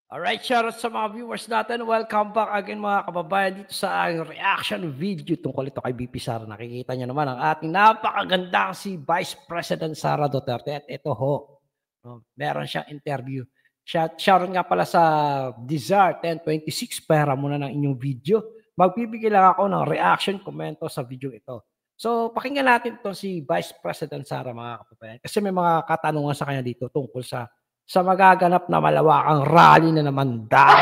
Alright, shoutout sa mga viewers natin. Welcome back again mga kababayan dito sa aking reaction video tungkol ito kay VP Sara. Nakikita niyo naman ang ating napakagandang si Vice President Sara Duterte. At ito ho, meron siyang interview. Shoutout nga pala sa Desire 1026. Pahira muna ng inyong video. Magbibigay lang ako ng reaction, komento sa video ito. So, pakinggan natin ito si Vice President Sara mga kababayan. Kasi may mga katanungan sa kanya dito tungkol sa magaganap na malawakang rally na naman daw.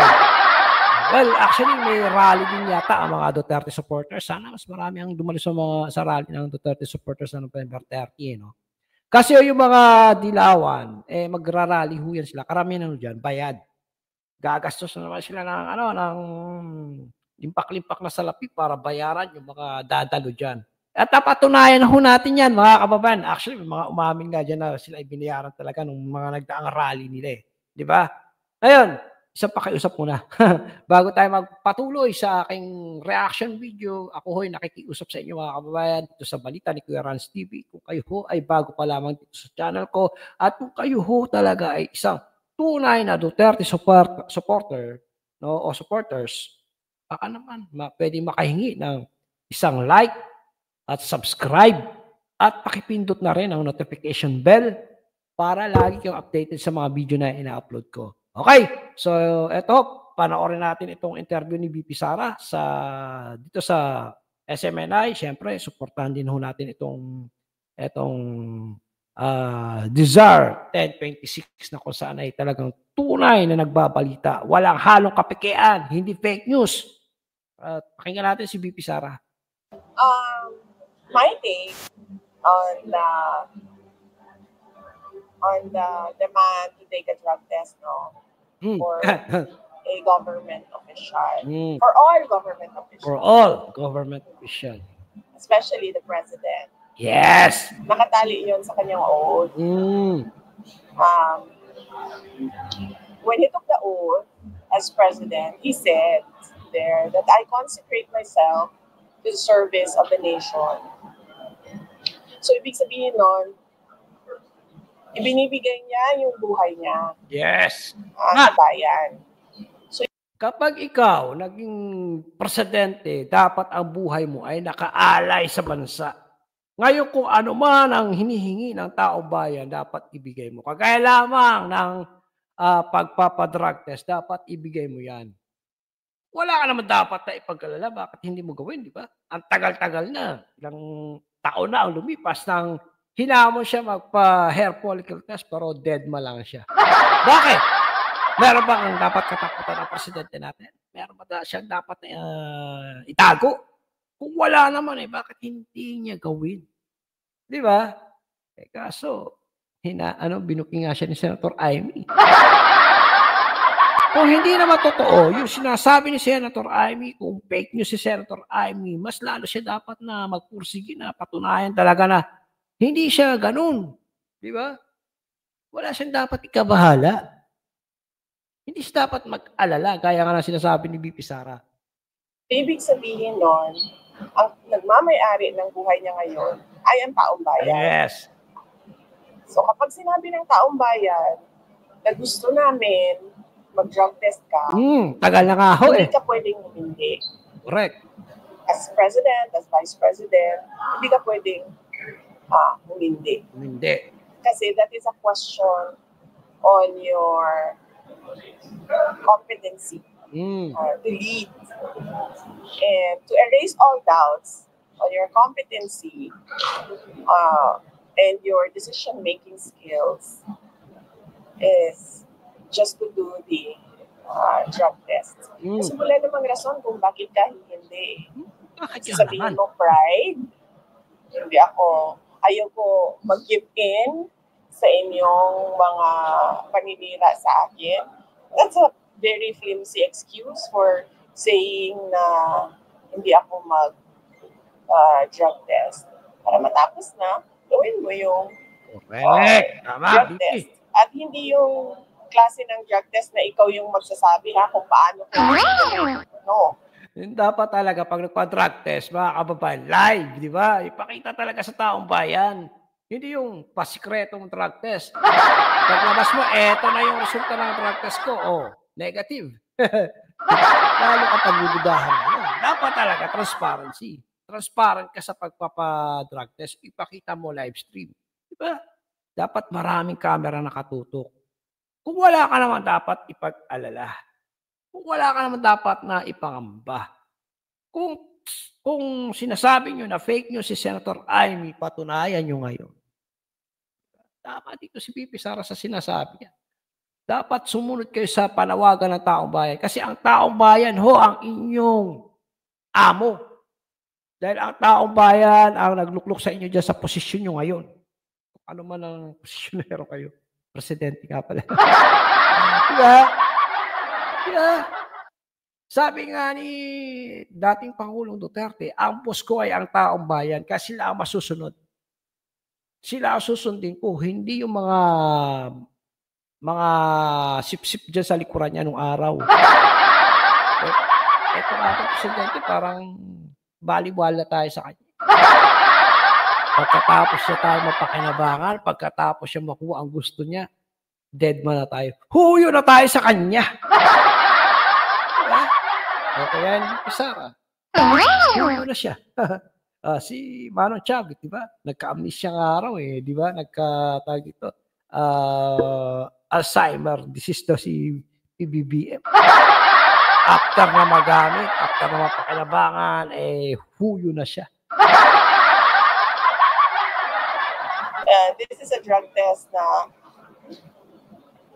Well, actually may rally din yata ang mga Duterte supporters. Sana mas marami ang dumalo sa rally ng Duterte supporters sa November 30, no? Kasi yung mga dilawan, magra-rally ho yan sila. Karamihan ano diyan, bayad. Gagastos na naman sila ng limpak-limpak na salapi para bayaran yung mga dadalo diyan. At napatunayan ho natin yan mga kababayan. Actually, may mga umamin nga diyan na sila ay binayaran talaga nung mga nagdaang rally nila, 'di ba? Ngayon, isang pakiusap muna. Bago tayo magpatuloy sa aking reaction video, ako ho'y nakikiusap sa inyo mga kababayan dito sa balita ni Kuya Rans TV. Kung kayo ho ay bago pa lamang dito sa channel ko at kung kayo ho talaga ay isang tunay na Duterte supporter, no, o supporters, baka naman pwedeng makahingi ng isang like at subscribe at pakipindot na rin ang notification bell para lagi kang updated sa mga video na ina-upload ko. Okay, so eto, panoorin natin itong interview ni VP Sara dito sa SMNI. Siyempre, suportahan din ho natin itong Desire 1026 na kung saan ay talagang tunay na nagbabalita. Walang halong kapekean, hindi fake news. At pakinggan natin si VP Sara. My take on the demand to take a drug test, for a government official, for all government officials. For all government officials. Especially the president. Yes! Nakatali yun sa kanyang oath. When he took the oath as president, he said there that I consecrate myself to the service of the nation. So, ibig sabihin nun, ibinibigay niya yung buhay niya. Yes. Sa bayan. So, kapag ikaw naging presidente, dapat ang buhay mo ay nakaalay sa bansa. Ngayon kung ano man ang hinihingi ng taong bayan, dapat ibigay mo. Kagaya lamang ng pagpapadrug test, dapat ibigay mo yan. Wala ka naman dapat na ipag-alala, bakit hindi mo gawin, di ba? Ang tagal-tagal na, ilang taon na ang lumipas nang hinamon siya magpa-hair follicle test pero dead ma lang siya. Bakit? Meron bang dapat katakutan ng presidente natin? Meron ba siyang dapat itago? Kung wala naman bakit hindi niya gawin? Di ba? Kaso, binuking nga siya ni Senator Amy. Kung hindi naman totoo, yung sinasabi ni Senator Amy, kung fake news si Senator Amy, mas lalo siya dapat na magpursige na patunayan talaga na hindi siya ganun. Di ba? Wala siyang dapat ikabahala. Hindi siya dapat mag-alala, gaya nga na sinasabi ni VP Sara. Ibig sabihin nun, ang nagmamayari ng buhay niya ngayon ay ang taong bayan. Yes. So kapag sinabi ng taong bayan na gusto namin mag-drug test ka, tagal na nga ho hindi ka pwedeng humindi. Correct. As president, as vice president, hindi ka pwedeng humindi. Hindi. Kasi that is a question on your competency to lead. And to erase all doubts on your competency and your decision-making skills is just to do the drug test. Kasi wala namang rason kung bakit ka hindi. Sabihin mo, pride, ayaw ko mag-give in sa inyong mga paninira sa akin. That's a very flimsy excuse for saying na hindi ako mag-drug test. Para matapos na, gawin mo yung drug test. At hindi yung klase ng drug test na ikaw yung magsasabi kung paano. No. Dapat talaga pag nagpa-drug test, mga kababayan, live, di ba? Ipakita talaga sa taong bayan. Hindi yung pasikretong drug test. Paglabas mo, eto na yung resulta ng drug test ko. negative. Lalo kapag dududahan mo. Dapat talaga transparency. Transparent ka sa pagpapa-drug test, ipakita mo live stream. Di ba? Dapat maraming camera nakatutok. Kung wala ka naman dapat ipag-alala. Kung wala ka naman dapat na ipangamba. Kung sinasabi nyo na fake news si Senator Amy, patunayan nyo ngayon. Tama dito si VP Sara sa sinasabi niya. Dapat sumunod kayo sa panawagan ng taong bayan. Kasi ang taong bayan ho ang inyong amo. Dahil ang taong bayan ang nagluklok sa inyo dyan sa posisyon nyo ngayon. Ano man ang posisyonero kayo. Presidente nga pala. Diba? Diba? Sabi nga ni dating Pangulong Duterte, ang boss ko ay ang taong bayan kasi sila ang masusunod. Sila ang susundin ko, hindi yung mga sip-sip dyan sa likuran niya nung araw. Ito ating presidente, parang baliwala tayo sa kanya. Pagkatapos siya tayo mapakinabangan, pagkatapos siya makuha ang gusto niya, dead man na tayo. Huyo na tayo sa kanya. Okay, yan, Sara. Huyo na siya. Si Manong Chavit, di ba? Nagka-amnesia ng araw di ba? Nagka-tag ito. Alzheimer disease daw si PBBM. After na magamit, after na mapakinabangan, huyo na siya. This is a drug test na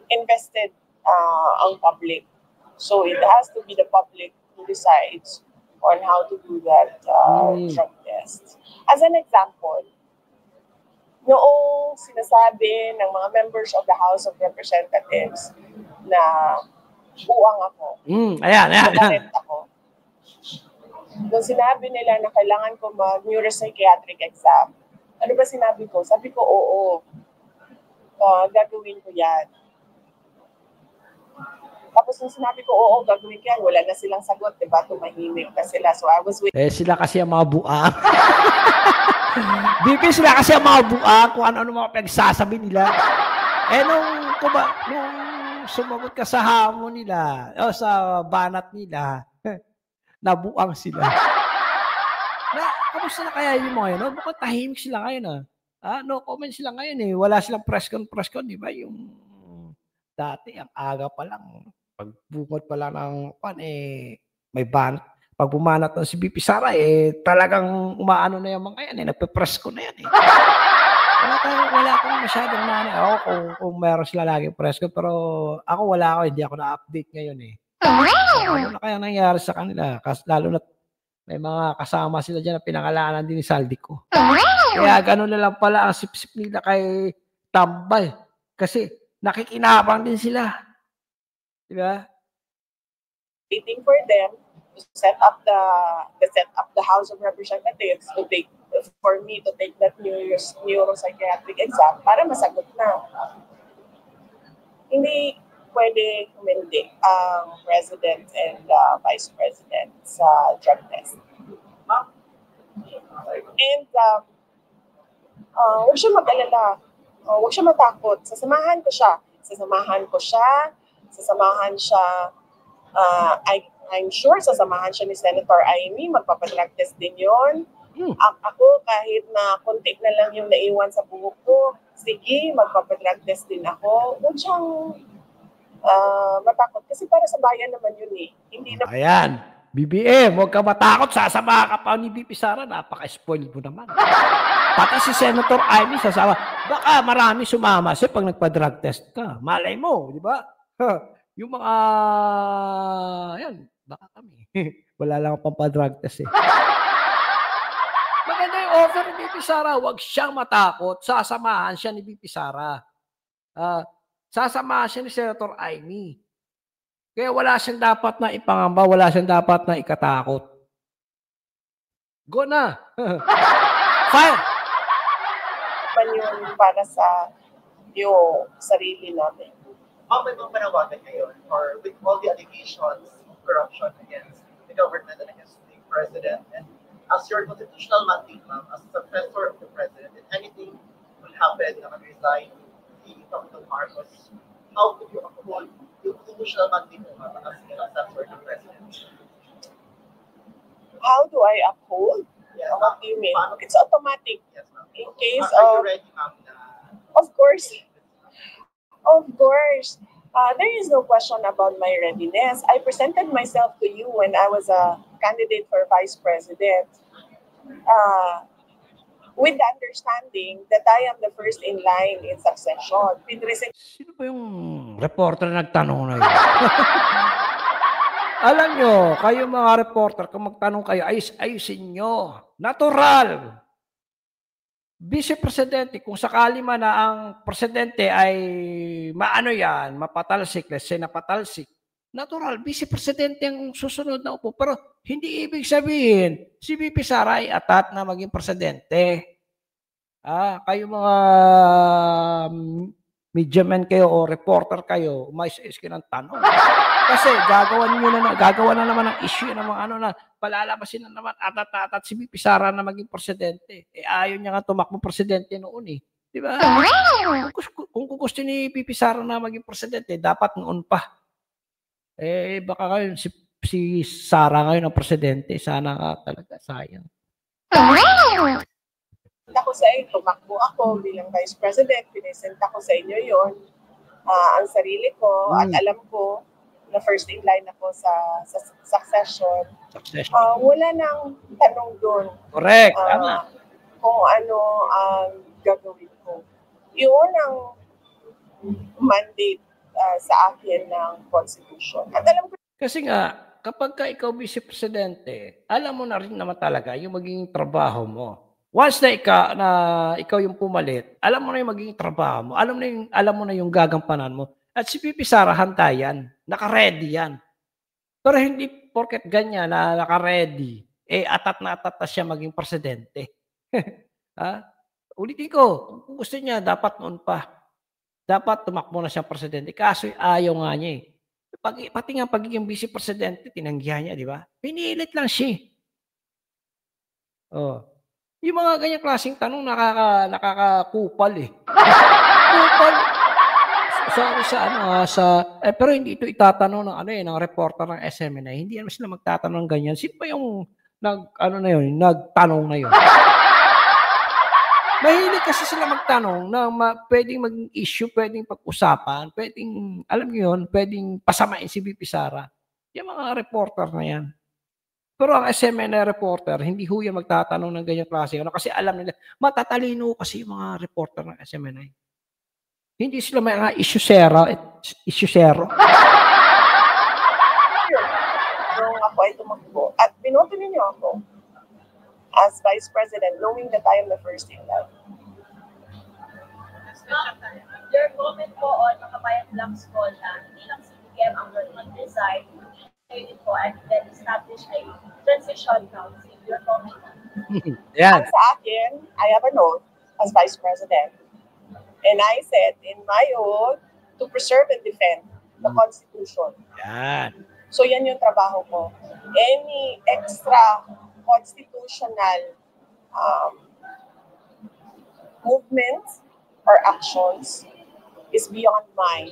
invested ang public. So it has to be the public who decides on how to do that drug test. As an example, noong sinasabi ng mga members of the House of Representatives na buwang ako, ayan. ako, nung sinabi nila na kailangan ko mag-neuropsychiatric exam, ano ba sinabi ko? Sabi ko, oo, gagawin ko yan. Tapos nung sinabi ko, oo, gagawin ko yan, wala na silang sagot, diba? Tumahimik na sila. So I was waiting. Sila kasi ang mga buang. BP sila kasi ang mga buang kung ano-ano mga pagsasabi nila. Nung sumagot ka sa hamon nila, o sa banat nila, nabuang sila. Kamusta na kaya yung mga yun? No? Bukod tahimik sila ngayon. No comment sila ngayon Wala silang press con, di ba? Yung dati, ang aga pa lang. Pagbukod pa lang ng may banat. Pag bumanat ng si BP Sara, talagang umaano na yung mga yan. Nagpe-press con na yan. Wala akong masyadong nanay. Ako kung meron sila lagi press con. Pero ako wala ako. Hindi ako na-update ngayon Ano na kaya nangyari sa kanila? Lalo na may mga kasama sila dyan na pinangalanan din ni Saldico. Kaya gano'n na lang pala ang sip-sip nila kay Tambay. Kasi nakikinabang din sila. Diba? Waiting for them to set up the House of Representatives for me to take that neuropsychiatric exam para masagot na. Hindi pwede humindi ang President and Vice President sa drug test. And huwag siya mag-alala. Huwag siya matakot. Sasamahan siya. I'm sure sasamahan siya ni Senator Amy. Magpapadrug test din yun. Ako, kahit na konti na lang yung naiwan sa buhok ko, sige, magpapadrug test din ako. Huwag siyang matakot. Kasi para sa bayan naman yun Hindi na... Ayan. BBM, huwag ka matakot. Sasama ka pa ni BP Sara. Napaka-spoiled mo naman. Pati si Senator Amy sasama. Baka marami sumama siya pag nagpa-drug test ka. Malay mo, di ba? Yung mga... Ayan, baka kami. Wala lang akong pampa-drug test Maganda yung offer ni BP Sara. Huwag siyang matakot. Sasamahan siya ni BP Sara. Sasamahan siya ni Senator Amy. Kaya wala siyang dapat na ipangamba, wala siyang dapat na ikatakot. Go na! Fire! Yun para sa yung sarili namin. How may mga panawagan ngayon or with all the allegations of corruption against the government and against the president, and as your constitutional mandate, ma'am, as successor of the president, if anything will happen na mag-resign the Dr. Marcos, how would you uphold yung constitutional mandate successor to president? How do I uphold? Yes, What do you mean? It's automatic. Yes, ma'am. In case Are you of, ready, ma'am? of course, of course. There is no question about my readiness. I presented myself to you when I was a candidate for vice president, with the understanding that I am the first in line in succession. Sino ba yung reporter na nagtanong na yun? Alam nyo, kayo mga reporter, kung magtanong kayo, ayusin nyo. Natural. Vice Presidente, kung sakali man na ang presidente ay maano yan, mapatalsik, let's say napatalsik, natural, Vice Presidente ang susunod na upo. Pero hindi ibig sabihin, si VP Sara ay atat na maging presidente. Kayo mga media men kayo o reporter kayo, mais-is kayo ng tanong. Kasi gagawa na naman ng issue ng mga ano na palalabasin na naman atat si VP Sara na maging presidente. Ayaw niya nga tumakbo presidente noon eh. Di ba? Kung gusto ni VP Sara na maging presidente, dapat noon pa. Baka ngayon si Sara ngayon ang presidente. Sana nga talaga, sayang. Ako sa inyo, tumakbo ako bilang vice president, pinesenta ko sa inyo yon, ang sarili ko, at alam ko na first in line ako sa succession. Wala nang tanong doon. Correct, tama. Kung ano ang gagawin ko. Yun ang mandate sa akin ng Constitution. At alam ko, kasi nga, kapag ka ikaw vice presidente, alam mo na rin naman talaga yung magiging trabaho mo. Once na ikaw yung pumalit, alam mo na yung magiging trabaho mo, alam mo na yung gagampanan mo. At si VP Sara handa yan, naka-ready yan. Pero hindi porket ganyan na naka-ready, atat na siya maging presidente. Ulitin ko, kung gusto niya, dapat noon pa. Dapat tumakbo na siya presidente. Kaso ayaw nga niya eh. Pati nga pagiging vice presidente, tinanggihan niya, di ba? Pinilit lang siya. Yung mga ganyang klaseng tanong nakakakupal eh. Kupal. Pero hindi ito itatanong ng ng reporter ng SMNI. Hindi naman sila magtatanong ganyan. Sino ba yung nagtanong na yun? Mahilig kasi sila magtanong na pwedeng maging issue, pwedeng pag-usapan, pwedeng, alam niyo yun, pwedeng pasamain si VP Sara. Yung mga reporter na yan. Pero ang SMNI reporter, hindi ho yan magtatanong ng ganyan klase. Kasi alam nila, matatalino kasi yung mga reporter ng SMNI. Hindi sila mga issue-zero. nung ako ay tumakbo, at binoto ninyo ako as Vice President, knowing that I am the first in line. Your comment po on Makabayan Black's call na hindi lang CBM ang mag-decide, yun po, and then establish a transition council. Your comment. Yan. Sa akin, I have an oath as Vice President. And I said in my oath to preserve and defend the Constitution. Yan. So yan yung trabaho ko. Any extra constitutional movements or actions is beyond my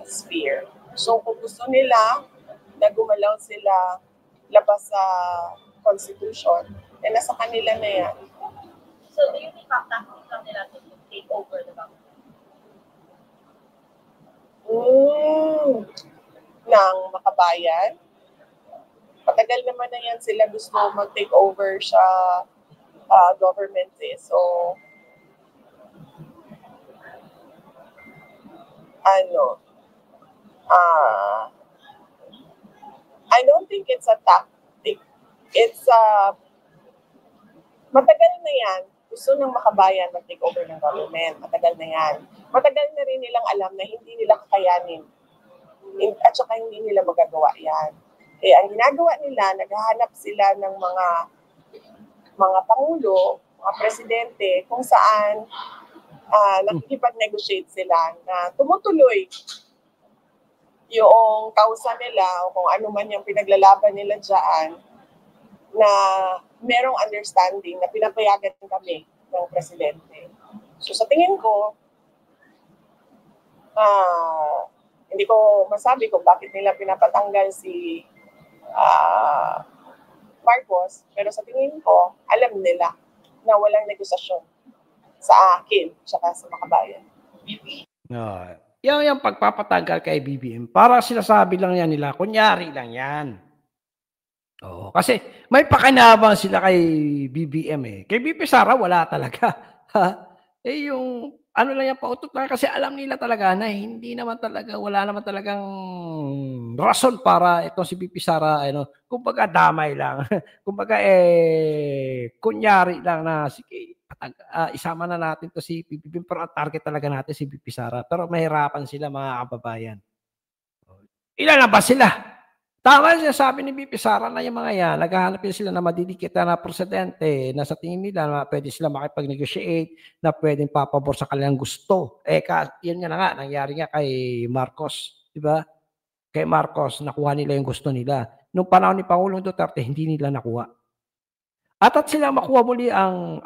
sphere. So kung gusto nila na gumalaw sila labas sa Constitution, nasa kanila na yan. So do you think tactic lang nila to take over the government? Ng Makabayan. Patagal naman na yan sila gusto mag-take over sa government eh. So, I don't think it's a tactic. It's matagal na yan. Gusto ng Makabayan mag-take over ng government. Matagal na yan. Matagal na rin nilang alam na hindi nila kakayanin. At saka hindi nila magagawa yan. Ang ginagawa nila, naghahanap sila ng mga pangulo, mga presidente, kung saan nakikipag-negotiate sila na tumutuloy yung kausa nila o kung ano man yung pinaglalaban nila dyan, na merong understanding na pinapayagan kami ng presidente. So sa tingin ko, Hindi ko masabi kung bakit nila pinapatanggal si Marcos, pero sa tingin ko, alam nila na walang negosasyon sa akin tsaka sa Makabayan. Yung pagpapatanggal kay BBM, para sinasabi lang yan nila, kunyari lang yan. Oo, kasi may pakinabang sila kay BBM eh. Kay BP Sara wala talaga. Yung ano lang yan, pautot lang kasi alam nila talaga na hindi naman talaga, wala naman talagang rason para itong si BP Sara, kumbaga damay lang. Kumbaga kunyari lang na sige, isama na natin to si BBM, pero ang target talaga natin si BP Sara. Pero mahirapan sila mga kababayan. Ilalabas sila. Tama siya sabi ni BP Sara na yung mga yan, naghahanap sila na madidikit na presidente na sa tingin nila na pwede sila makipag-negotiate, na pwedeng papabor sa kanilang gusto. Yan nga na nga, nangyari nga kay Marcos, di ba? Kay Marcos, nakuha nila yung gusto nila. Nung panahon ni Pangulong Duterte, hindi nila nakuha. At sila makuha muli ang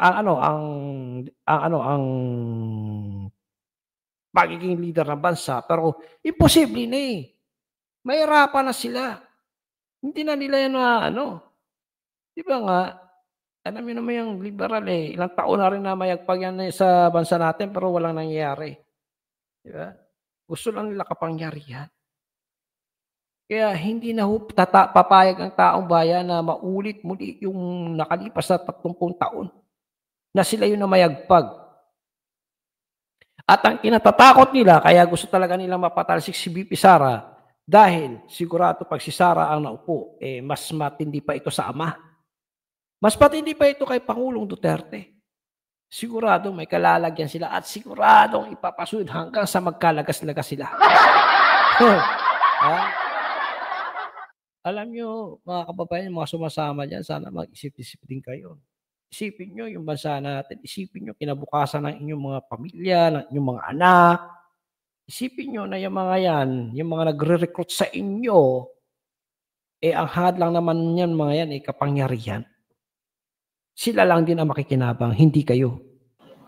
pagiging leader ng bansa, pero imposible na eh. Mahirapan na sila. Hindi na nila yan di ba nga, alam niyo naman yung liberal ilang taon na rin na mayagpag yan sa bansa natin pero walang nangyayari. Di ba? Gusto lang nila kapangyarihan. Kaya hindi na papayag ang taong bayan na maulit muli yung nakalipas na 30 taon na sila yung namayagpag. At ang kinatatakot nila, kaya gusto talaga nilang mapatalsik si BP Sara, dahil sigurado pag si Sara ang naupo, mas matindi pa ito sa ama. Mas matindi pa ito kay Pangulong Duterte. Sigurado may kalalagyan sila at siguradong ipapasunod hanggang sa magkalagas-lagas sila. Alam nyo, mga kababayan, mga sumasama dyan, sana mag-isip-isip din kayo. Isipin nyo yung bansa natin. Isipin nyo kinabukasan ng inyong mga pamilya, ng inyong mga anak. Isipin nyo na yung mga yan, yung mga nagre-recruit sa inyo, ang hadlang naman yan, mga yan, kapangyarihan. Sila lang din ang makikinabang, hindi kayo.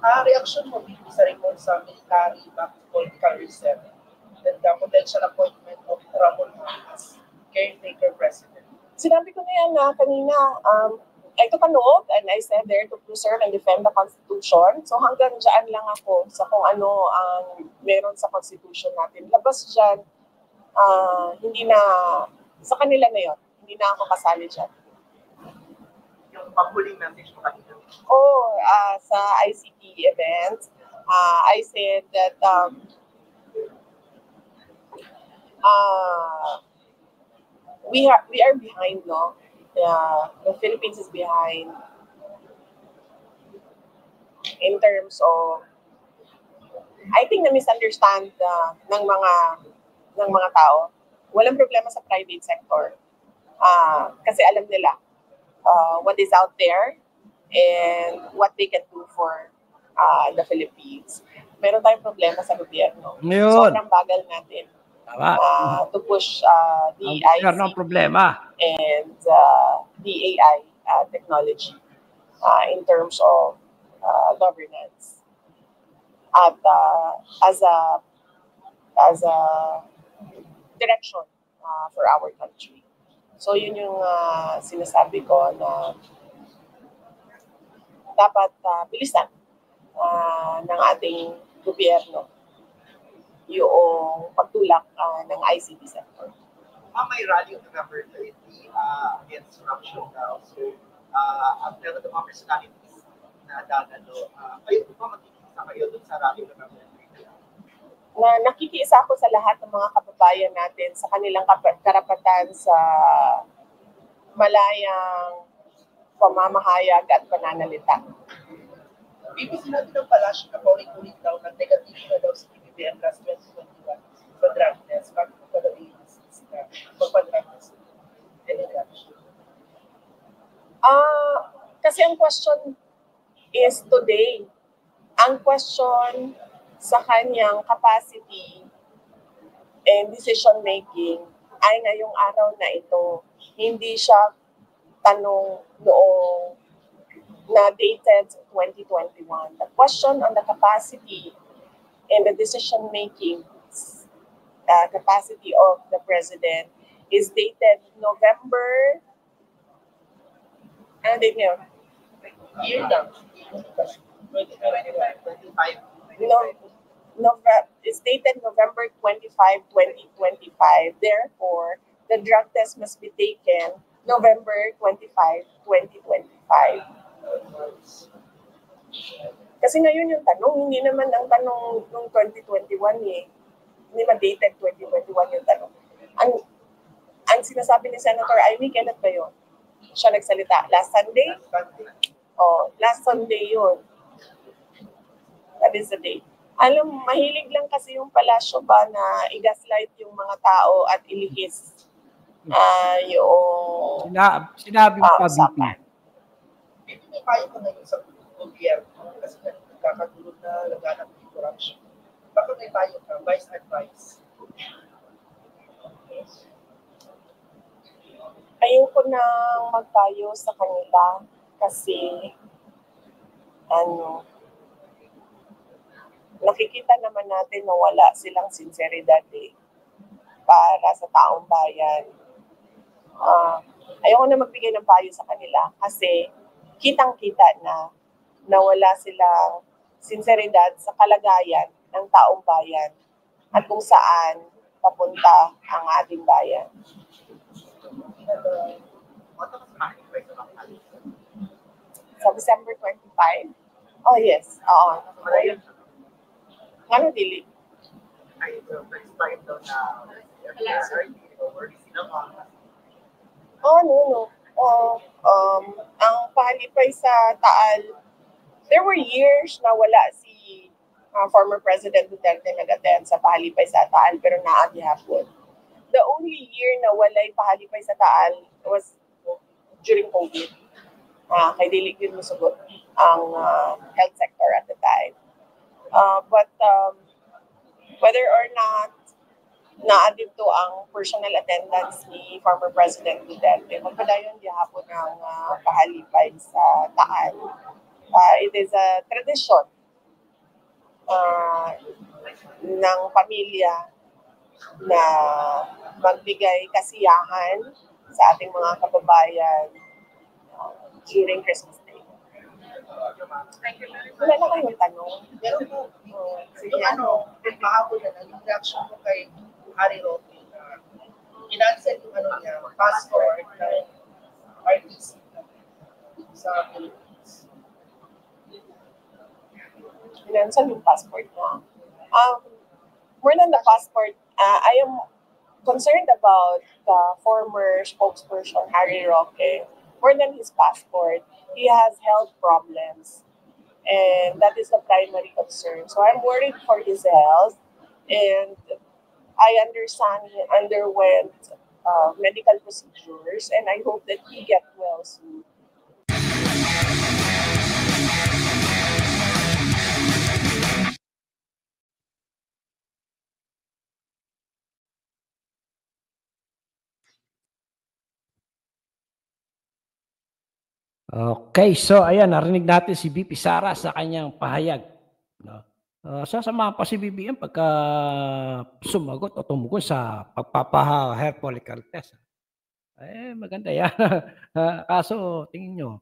Reaction mo sa report sa military back to political reset and the potential appointment of Ramon as caretaker president? Sinabi ko na yan kanina, I took an oath and I said there to preserve and defend the Constitution. So hanggang dyan lang ako sa kung ano ang meron sa Constitution natin. Labas dyan, hindi na, sa kanila na yun. Hindi na ako kasali dyan. Yung panghuling message mo kanina? Sa ICT event, I said that we are behind, no? The Philippines is behind in terms of, I think na misunderstand ng mga tao. Walang problema sa private sector. Kasi alam nila what is out there and what they can do for the Philippines. Meron tayong problema sa gobyerno. Sobrang bagal natin. To push the ICT problema and the AI technology in terms of governance at as a direction for our country. So yun yung sinasabi ko na dapat bilisan ng ating gobyerno yung pagtulak ng ICT sector. May rally on November 30 against corruption now. So, ang meron ng mga personalities na dadalo, kayo ba magkikita kayo dun sa rally on November 30? Nakikiisa ako sa lahat ng mga kababayan natin sa kanilang karapatan sa malayang pamamahayag at pananalita. Bibi, sinabi ng Palasyo na paulit-ulit daw na negative na daw si BBM last 2021 sa drug test. Bakit mo pala i-insist na magpa-drug test? Any reaction? Kasi ang question is today. Ang question sa kanyang capacity and decision-making ay ngayong araw na ito. Hindi siya tanong noong na dated 2021. The question on the capacity and the decision-making capacity of the president is dated November, ano date niyo? Year lang. 25. It's dated November 25, 2025. Therefore, the drug test must be taken November 25, 2025. Kasi ngayon yung tanong, hindi naman ang tanong nung 2021 eh. Hindi ma-dated 2021 yung tanong. Ang sinasabi ni Senator Amy, kailan ba yun? Siya nagsalita. Last Sunday? Oh, last Sunday yun. That is the date. Alam, mahilig lang kasi yung palasyo ba na i-gaslight yung mga tao at ilihis yung Sinabi mo pa, VP. usapan. Hindi may payo ko ngayon sa gobyerno kasi nagkakatulog na laganap ng corruption. Baka may payo ka, vice advice. Ayoko nang magpayo sa kanila kasi nakikita naman natin na wala silang sinseridad para sa taong bayan. Ayoko na magbigay ng payo sa kanila kasi kitang-kita na wala silang sinseridad sa kalagayan ng taong bayan at kung saan papunta ang ating bayan. Sa December 25? Oh, yes. Oo. Ano dili? Ay, first time daw na ang pahalipay sa Taal, there were years na wala si former President Duterte nag-attend sa pahalipay sa Taal pero naagihapon. The only year na walay pahalipay sa Taal was during COVID. Kay dili yun musugot ang health sector at the time. But whether or not na-adito ang personal attendance ni former President Duterte, magpadayon gihapon ng pahalipay sa Taal. It is a tradition ng pamilya na magbigay kasiyahan sa ating mga kababayan during Christmas Day. Wala na kayong tanong. Pero po, yung kahapon na yung reaction mo kay Harry Roque na inansel yung niya, passport ng RTC sa Philippines. Inansel yung passport mo. More than the passport, I am concerned about the former spokesperson, Harry Roque. More than his passport, he has health problems. And that is the primary concern. So I'm worried for his health. And I understand he underwent medical procedures. And I hope that he gets well soon. Okay, so ayan, narinig natin si VP Sara sa kanyang pahayag. No? Sasamahan pa si BBM pagka sumagot o tumugon sa pagpapa-hair follicle test. Maganda yan. Kaso, tingin nyo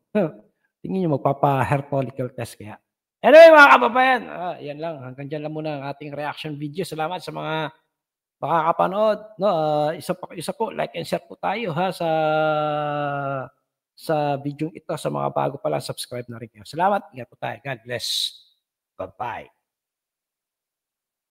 magpapa-hair follicle test kaya. Anyway, mga kababayan, yan lang. Hanggang dyan lang muna ang ating reaction video. Salamat sa mga makakapanood. No? Isa po, like and share po tayo sa video ito. Sa mga bago pa lang, subscribe na rin kayo. Salamat. Ingat po tayo. God bless. Bye-bye.